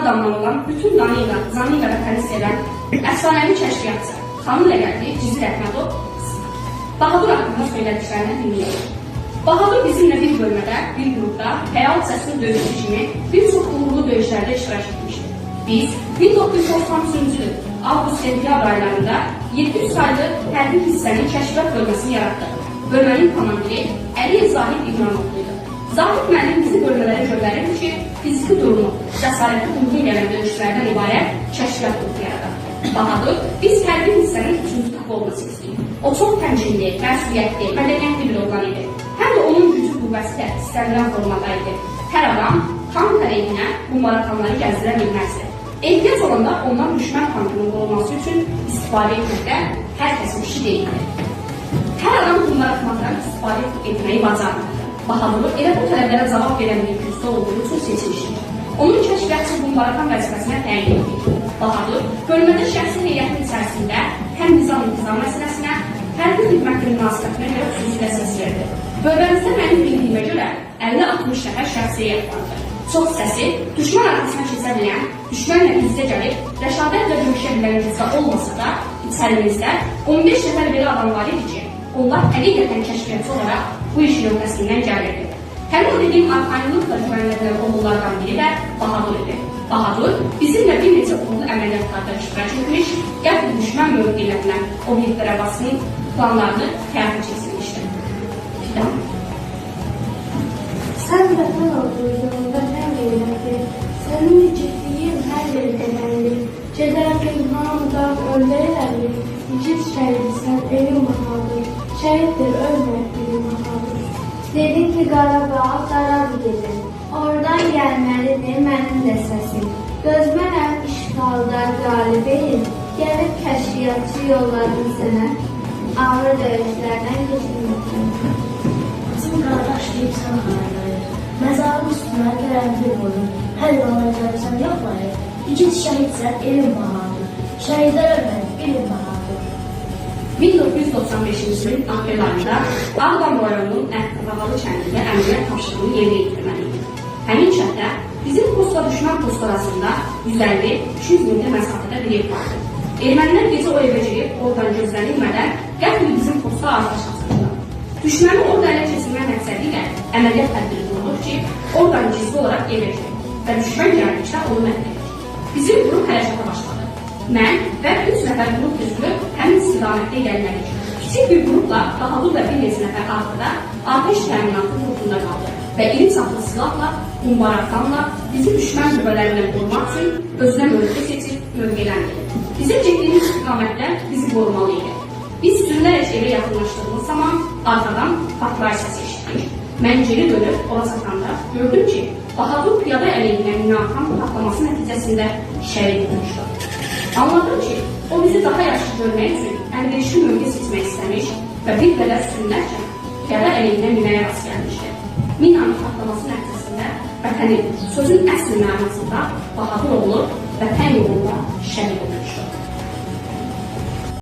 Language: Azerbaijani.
adamdan olan bütün Zani ilə vətəni sevən əfsanəvi kəşfiyyatçı xanım ləqəbli Cizi Rəhmətov Bahadur haqqında söylədiklərini dinləyək. Bahadur bizimlə bir bölmədə, bir qrupda, fəal səsli döyüşçü kimi bir çox uğurlu döyüşlərdə iştirak etmişdir. Biz 1993-cü il avqust-sentyabr aylarında 700 saylı hərbi hissənin kəşfiyyat bölməsini yaratdıq. Bölmənin komandiri Əliyev Zahid İbramovluydu. Zahid müəllim bizi bölmələrə göndərirdi ki, fiziki durumu, cəsarəti uyğun gələn döyüşlərdən ibarət kəşfiyyat qrupu yaradaq. Bahadur, biz hərbi hissənin 3-cü tıxı olması istəyik. O çox təmkinli, məsuliyyətli, mədəniyyətli bir orqan idi. Həm də onun gücü qüvvəsi də istənilən formada idi. Hər adam tank əleyhinə bu maratonları gəzdirə bilməzdi. Ehtiyac olanda ondan düşmən tankının qorunması üçün istifadə etməkdə hər kəsin işi deyildi. Hər adam bu maratonlardan istifadə etməyi bacarmırdı. Bahadur elə bu tələblərə cavab verən bir kürsü olduğu üçün seçilmişdir. Onun kəşfiyyatçı bu maraton vəzifəsinə təyin etdik. Bahadur, bölmədə şəxsi heyətin içərisində həm nizam-intizam məsələsinə, hərbi xidmətin münasibətinə görə xüsusilə səs verdi. Bölməmizdə mənim bildiyimə görə 50-60 nəfər şəxsi heyət vardı. Çox səsi, düşmən arxasına keçə bilən, düşmənlə bizdə gəlib, rəşadətlə döyüşə bilən bizdə olmasa da, içərimizdə 15 nəfər belə adam var idi ki, onlar həqiqətən kəşfiyyatçı olaraq bu işin öhdəsindən gəlirdi. Həmin o dediyim arxayınlıqla güvənilən oğullardan biri də Bahadur idi. Bahadur bizimlə bir neçə uğurlu əməliyyatlarda iştirak etmiş, qəfil düşmən mövqelərindən obyektlərə basının planlarını həyata keçirmişdi. Fidan. Sən vətən olduğun vətən qeyrəti, sənin igidliyin hər yeri qədərli, gedərkən hamıdan öndə eləlir, igid şəhidsən, evin bahadır, şəhiddir ölmək bilim bahadır. Dedin ki, Qarabağ, Qaradı gedin, oradan gəlməlidir mənim də səsim. Gözmənəm işğalda qalibeyim, gəlib kəşfiyyatçı yolladın sənə, ağır döyüşlərdən keçirmişsin. Bizim qardaş deyib sən xanadayır, məzarın üstünə qərənfil qoyun, hər yoluna gəlsən yoxlayır, igid şəhidsən, elin bahadır, şəhidlər ölmək bilim bahadır. 1995-ci ilin aprel ayında Ağdam rayonunun Əhqavalı kəndində əməliyyat tapşırığını yerinə yetirməliydi. Həmin kənddə bizim postla düşmən postu arasında 150-200 metr məsafədə bir ev vardı. Ermənilər gecə o evə girib, oradan gözlənilmədən qəfil bizim posta azlaşmasınlar. Düşməni orada ələ keçirmək məqsədi ilə əməliyyat tədbiri qurulur ki, oradan gizli olaraq evə girir və düşmən gəldikdə onu məhv edir. Bizim qrup hərəkata başladı. Mən və 3 nəfər qrup üzvü həmin istiqamətdə gəlmədik. Kiçik bir qrupla Bahadur və bir neçə nəfər artıda atəş təminatı qrupunda qaldı və iri çaplı silahla, bombardmanla bizi düşmən qüvvələrindən qorumaq üçün özünə mövqe seçib mövqeləndirdi. Bizim getdiyimiz istiqamətdə bizi qorumalı idi. Biz sürülərək evə yaxınlaşdığımız zaman arxadan partlayış səsi eşitdik. Mən geri dönüb ora çatanda gördüm ki, Bahadur piyada əleyhinə minaatan patlaması nəticəsində şəhid olmuşdu. Anladım ki, o bizi daha yaxşı görmək üçün əlverişli mövqe seçmək istəmiş və bir qədər sürünərkən piyada əleyhinə minəyə rast gəlmişdi. Minanın patlaması nəticəsində vətənin sözün əsl mənasında Bahadur olub vətən yolunda şəhid olmuşdu.